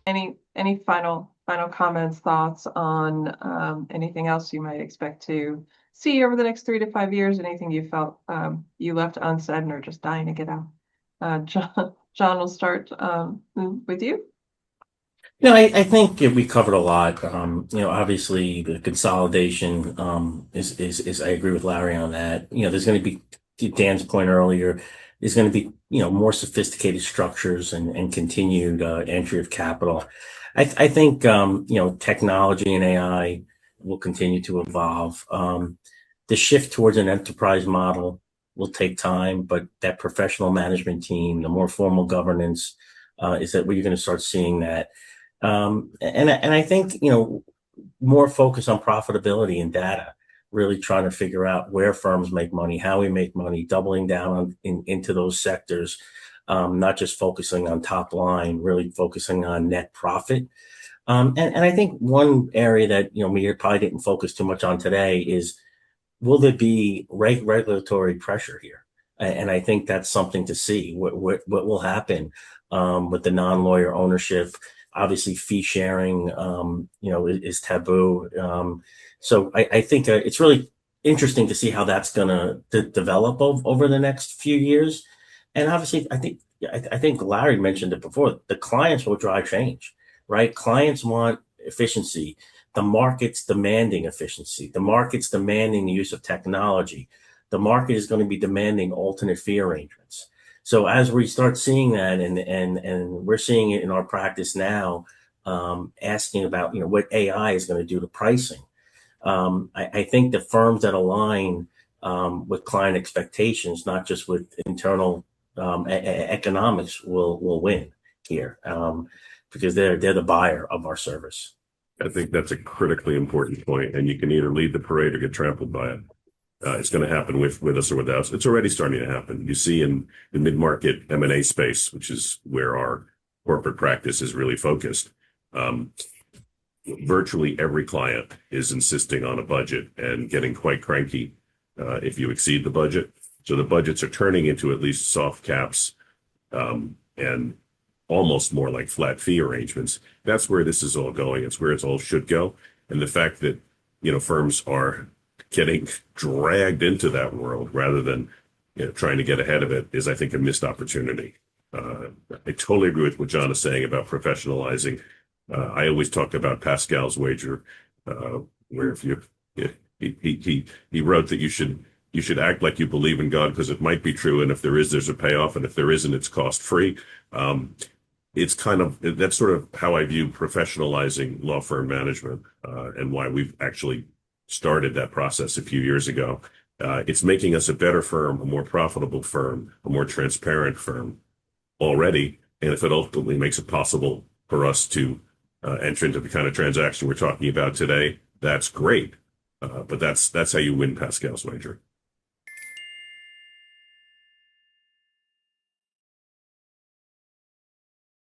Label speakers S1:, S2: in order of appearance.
S1: Any final comments, thoughts on anything else you might expect to see over the next 3 to 5 years? Anything you felt you left unsaid and are just dying to get out? John, we'll start with you.
S2: I think we covered a lot. Obviously the consolidation is I agree with Larry on that. There's going to be, to Dan's point earlier, there's going to be, more sophisticated structures and continued entry of capital. I think, technology and AI will continue to evolve. The shift towards an enterprise model will take time, but that professional management team, the more formal governance, is that where you're going to start seeing that. And I think, more focus on profitability and data, really trying to figure out where firms make money, how we make money, doubling down into those sectors, not just focusing on top line, really focusing on net profit. And I think one area that, we probably didn't focus too much on today is, will there be regulatory pressure here? And I think that's something to see. What will happen with the non-lawyer ownership? Obviously, fee sharing, is taboo. So I think it's really interesting to see how that's going to develop over the next few years. And obviously, I think Larry mentioned it before. The clients will drive change, right? Clients want efficiency. The market's demanding efficiency. The market's demanding the use of technology. The market is going to be demanding alternate fee arrangements. So as we start seeing that, and we're seeing it in our practice now, asking about, what AI is going to do to pricing. I think the firms that align with client expectations, not just with internal economics, will win here, because they're the buyer of our service.
S3: I think that's a critically important point, and you can either lead the parade or get trampled by it. It's going to happen with us or without us. It's already starting to happen. You see in the mid-market M&A space, which is where our corporate practice is really focused. Virtually every client is insisting on a budget and getting quite cranky if you exceed the budget. So the budgets are turning into at least soft caps and almost more like flat fee arrangements. That's where this is all going. It's where it all should go. And the fact that, firms are getting dragged into that world rather than trying to get ahead of it is, I think, a missed opportunity. I totally agree with what John is saying about professionalizing. I always talk about Pascal's wager, where if he wrote that you should act like you believe in God because it might be true, and if there is, there's a payoff, and if there isn't, it's cost free. It's that's sort of how I view professionalizing law firm management, and why we've actually started that process a few years ago. It's making us a better firm, a more profitable firm, a more transparent firm already. And if it ultimately makes it possible for us to enter into the kind of transaction we're talking about today, that's great. But that's how you win Pascal's wager.